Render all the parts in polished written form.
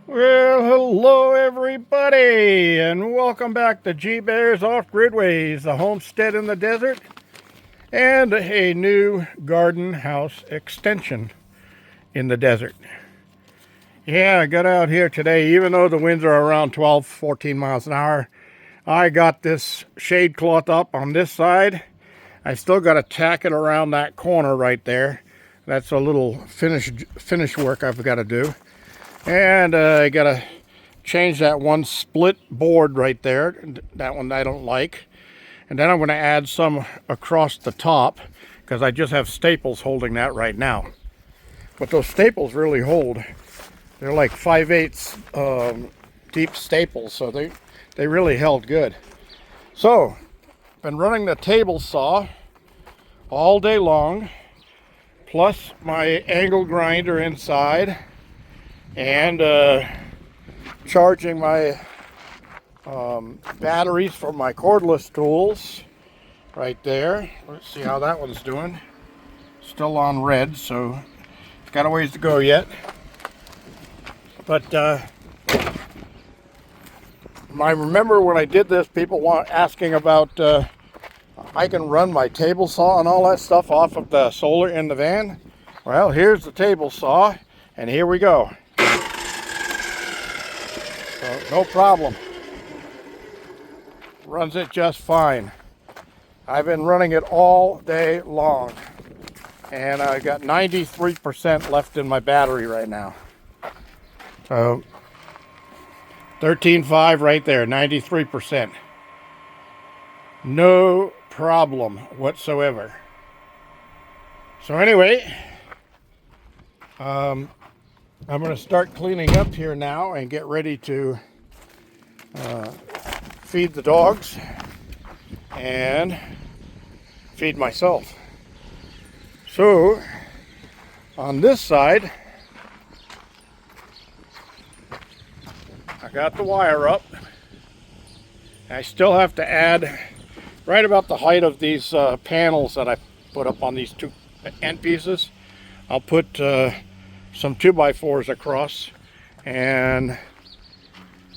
Well, hello everybody, and welcome back to G-Bear's Off-Grid Ways, the homestead in the desert, and a new garden house extension in the desert. Yeah, I got out here today, even though the winds are around 12, 14 miles an hour. I got this shade cloth up on this side. I still got to tack it around that corner right there. That's a little finish work I've got to do. And I gotta change that one split board right there. That one I don't like. And then I'm gonna add some across the top because I just have staples holding that right now. But those staples really hold. They're like 5/8 deep staples, so they really held good. So, been running the table saw all day long, plus my angle grinder inside, and charging my batteries for my cordless tools right there. Let's see how that one's doing. Still on red, so it's got a ways to go yet. But I remember when I did this, people asking about I can run my table saw and all that stuff off of the solar in the van. Well, here's the table saw, and here we go. So, no problem. Runs it just fine. I've been running it all day long, and I got 93% left in my battery right now. So 13.5 right there, 93%. No problem whatsoever. So anyway, I'm going to start cleaning up here now and get ready to feed the dogs and feed myself. So, on this side, I got the wire up. I still have to add right about the height of these panels that I put up on these two end pieces. I'll put some 2x4s across, and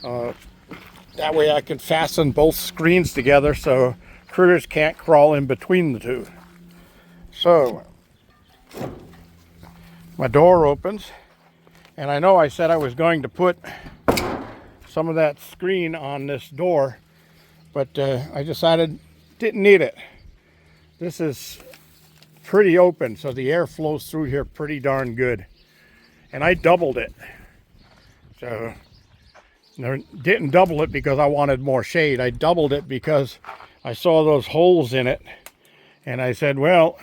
that way I can fasten both screens together so critters can't crawl in between the two. So my door opens, and I know I said I was going to put some of that screen on this door, but I decided didn't need it. This is pretty open, so the air flows through here pretty darn good. And I doubled it. So I didn't double it because I wanted more shade. I doubled it because I saw those holes in it, and I said, well,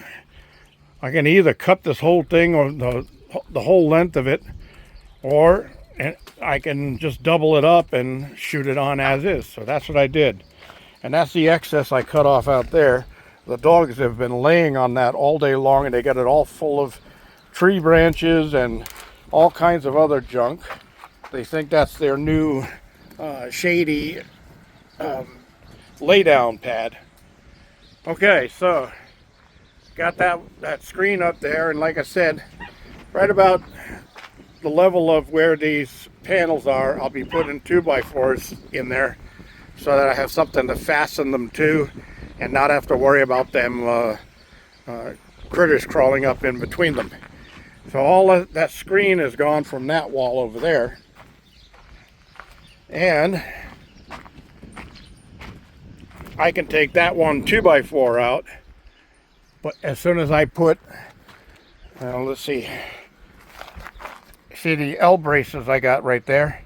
I can either cut this whole thing or the whole length of it, or I can just double it up and shoot it on as is. So that's what I did. And that's the excess I cut off out there. The dogs have been laying on that all day long, and they got it all full of tree branches and all kinds of other junk. They think that's their new shady lay down pad. Okay, so got that screen up there, and like I said, right about the level of where these panels are, I'll be putting 2x4s in there so that I have something to fasten them to and not have to worry about them critters crawling up in between them. So all of that screen is gone from that wall over there. And I can take that one 2x4 out. But as soon as I put, let's see the L braces I got right there,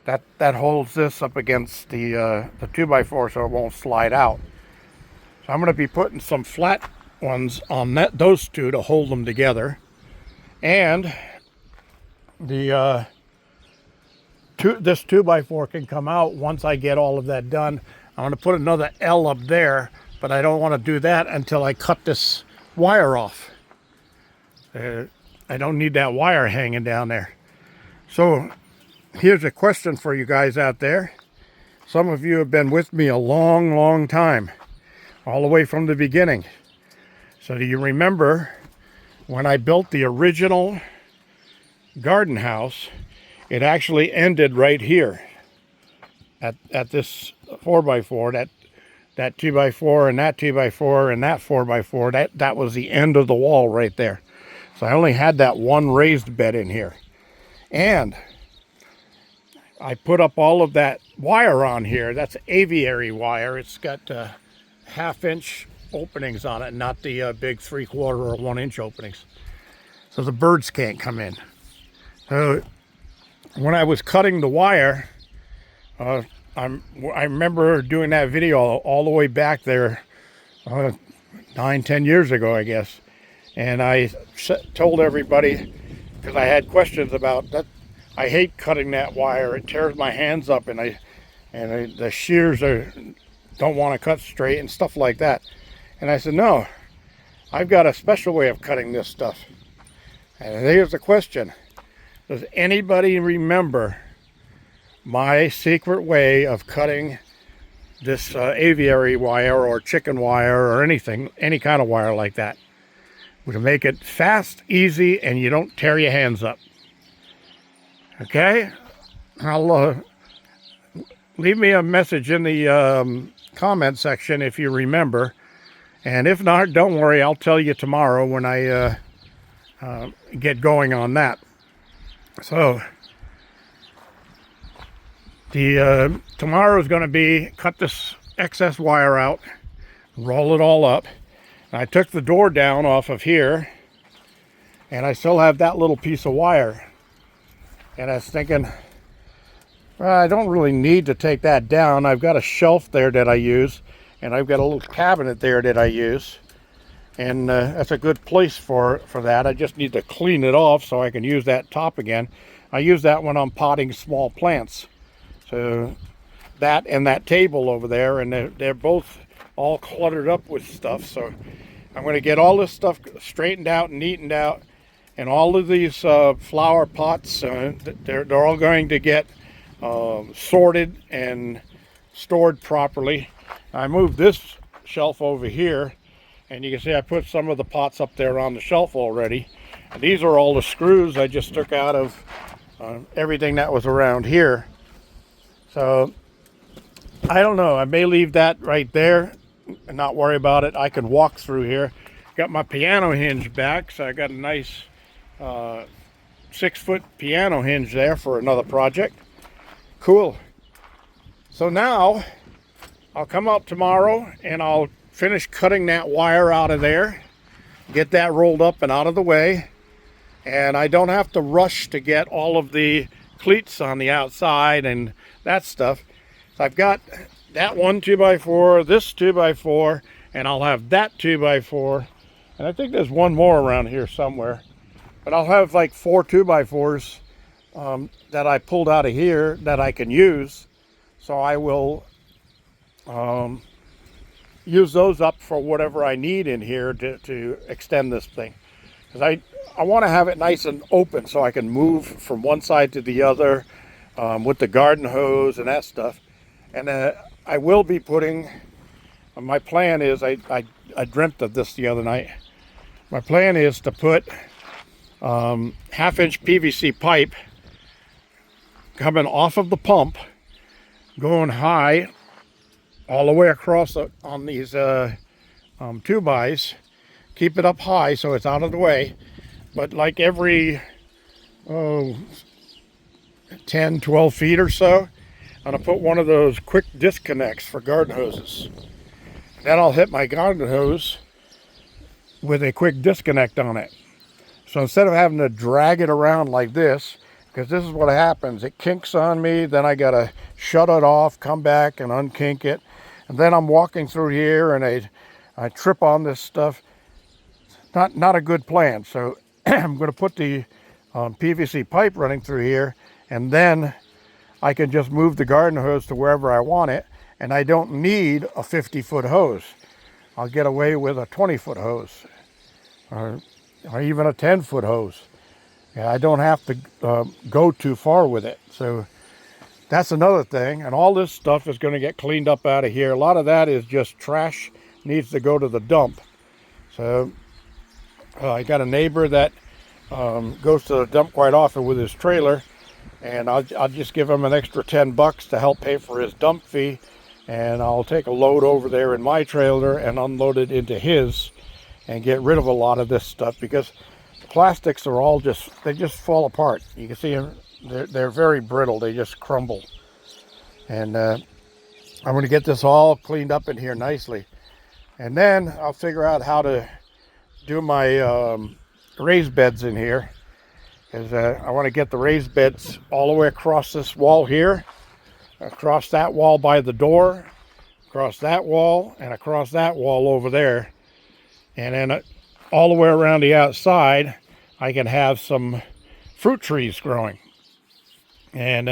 that holds this up against the 2x4 so it won't slide out. So I'm going to be putting some flat ones on those two to hold them together. And this 2x4 can come out once I get all of that done. I'm going to put another L up there, but I don't want to do that until I cut this wire off. I don't need that wire hanging down there. So here's a question for you guys out there. Some of you have been with me a long time, all the way from the beginning. So do you remember when I built the original garden house? it actually ended right here at this 4x4, that 2x4 and that 2x4 and that 4x4. That was the end of the wall right there. So I only had that one raised bed in here. And I put up all of that wire on here. That's aviary wire. It's got 1/2-inch openings on it, not the big 3/4 or 1-inch openings. So the birds can't come in. So when I was cutting the wire, I remember doing that video all the way back there 9-10 years ago, I guess. And I told everybody, because I had questions about that, I hate cutting that wire. It tears my hands up, and the shears don't want to cut straight and stuff like that. And I said, no, I've got a special way of cutting this stuff. And here's the question. Does anybody remember my secret way of cutting this aviary wire or chicken wire or anything, any kind of wire like that? To make it fast, easy, and you don't tear your hands up. Okay? I'll leave me a message in the comment section if you remember. And if not, don't worry, I'll tell you tomorrow when I get going on that. So, tomorrow is going to be cut this excess wire out, roll it all up. I took the door down off of here, and I still have that little piece of wire. And I was thinking, well, I don't really need to take that down. I've got a shelf there that I use, and I've got a little cabinet there that I use. And that's a good place for that. I just need to clean it off so I can use that top again. I use that when I'm potting small plants. So that and that table over there, and they're both all cluttered up with stuff. So I'm going to get all this stuff straightened out and neatened out, and all of these flower pots, they're all going to get sorted and stored properly. I moved this shelf over here, and you can see I put some of the pots up there on the shelf already. And these are all the screws I just took out of everything that was around here. So I don't know, I may leave that right there and not worry about it. I can walk through here. Got my piano hinge back, so I got a nice 6-foot piano hinge there for another project. Cool. So now I'll come out tomorrow and I'll finish cutting that wire out of there, get that rolled up and out of the way, and I don't have to rush to get all of the cleats on the outside and that stuff. So I've got that one 2x4, this 2x4, and I'll have that 2x4, and I think there's one more around here somewhere, but I'll have like 4 2x4s that I pulled out of here that I can use. So I will use those up for whatever I need in here to extend this thing, because I want to have it nice and open so I can move from one side to the other with the garden hose and that stuff. And I will be putting, my plan is, I dreamt of this the other night. My plan is to put 1/2-inch PVC pipe coming off of the pump, going high all the way across on these 2x. Keep it up high so it's out of the way. But like every 10, 12 feet or so, I'm going to put one of those quick disconnects for garden hoses. Then I'll hit my garden hose with a quick disconnect on it. So instead of having to drag it around like this, because this is what happens, it kinks on me, then I got to shut it off, come back and unkink it. And then I'm walking through here and I trip on this stuff. Not a good plan. So I'm going to put the PVC pipe running through here, and then I can just move the garden hose to wherever I want it, and I don't need a 50-foot hose. I'll get away with a 20-foot hose, or even a 10-foot hose. Yeah, I don't have to go too far with it. So that's another thing. And all this stuff is going to get cleaned up out of here. A lot of that is just trash, needs to go to the dump. So I got a neighbor that goes to the dump quite often with his trailer. and I'll just give him an extra $10 to help pay for his dump fee, and I'll take a load over there in my trailer and unload it into his and get rid of a lot of this stuff, because the plastics are all they just fall apart. You can see they're very brittle. They just crumble. And I'm going to get this all cleaned up in here nicely, and then I'll figure out how to do my raised beds in here, because I want to get the raised beds all the way across this wall here, across that wall by the door, across that wall, and across that wall over there, and then all the way around the outside I can have some fruit trees growing. And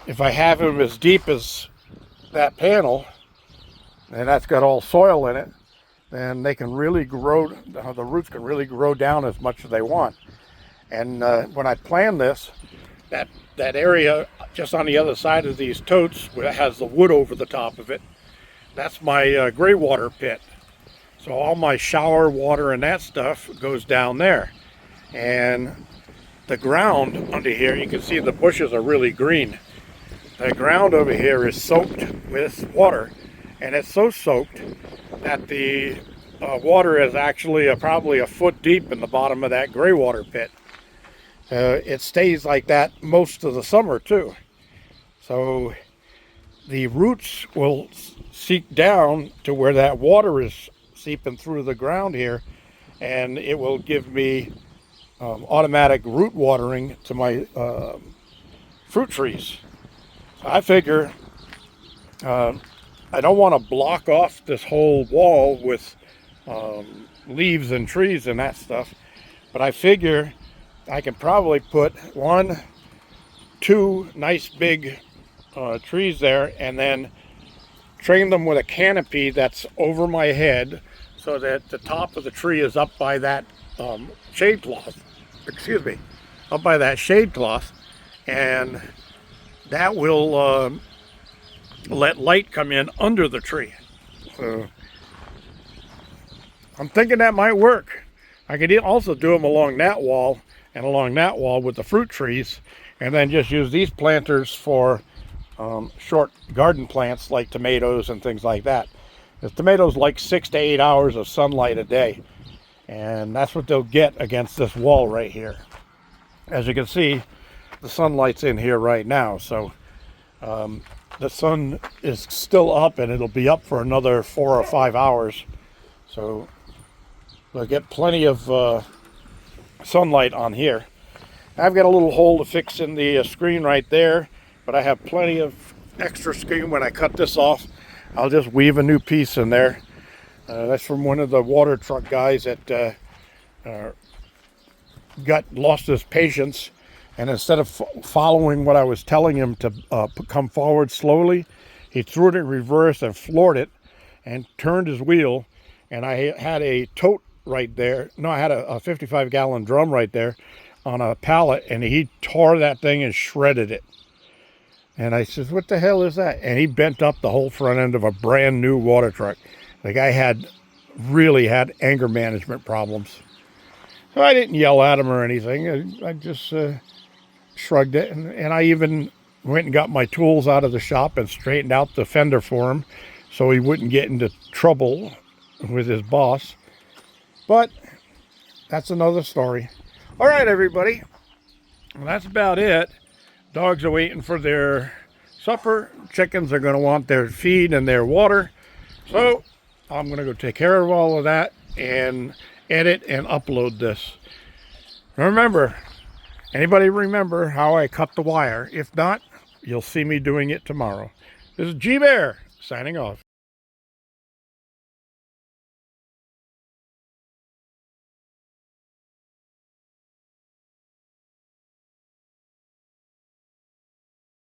if I have them as deep as that panel, and that's got all soil in it, then they can really grow, the roots can really grow down as much as they want. And when I planned this, that area just on the other side of these totes where it has the wood over the top of it, that's my gray water pit. So all my shower water and that stuff goes down there. And the ground under here, you can see the bushes are really green. The ground over here is soaked with water, and it's so soaked that the water is actually probably a foot deep in the bottom of that gray water pit. It stays like that most of the summer too. So the roots will seep down to where that water is seeping through the ground here, and it will give me automatic root watering to my fruit trees. So I figure I don't want to block off this whole wall with leaves and trees and that stuff, but I figure I can probably put 1, 2 nice big trees there, and then train them with a canopy that's over my head, so that the top of the tree is up by that shade cloth. Excuse me, up by that shade cloth, and that will let light come in under the tree. So I'm thinking that might work. I could also do them along that wall and along that wall with the fruit trees, and then just use these planters for short garden plants like tomatoes and things like that. The tomatoes like 6 to 8 hours of sunlight a day, and that's what they'll get against this wall right here. As you can see, the sunlight's in here right now, so the sun is still up, and it'll be up for another 4 or 5 hours, so we'll get plenty of sunlight on here. I've got a little hole to fix in the screen right there, but I have plenty of extra screen. When I cut this off, I'll just weave a new piece in there. That's from one of the water truck guys that lost his patience, and instead of following what I was telling him to come forward slowly, he threw it in reverse and floored it and turned his wheel, and I had a tote right there. No, I had a 55-gallon drum right there on a pallet, and he tore that thing and shredded it. And I says, what the hell is that? And he bent up the whole front end of a brand new water truck. The guy really had anger management problems. So I didn't yell at him or anything. I just shrugged it. And I even went and got my tools out of the shop and straightened out the fender for him so he wouldn't get into trouble with his boss. But that's another story. All right, everybody. Well, that's about it. Dogs are waiting for their supper. Chickens are going to want their feed and their water. So I'm going to go take care of all of that and edit and upload this. Remember, anybody remember how I cut the wire? If not, you'll see me doing it tomorrow. This is G-Bear signing off.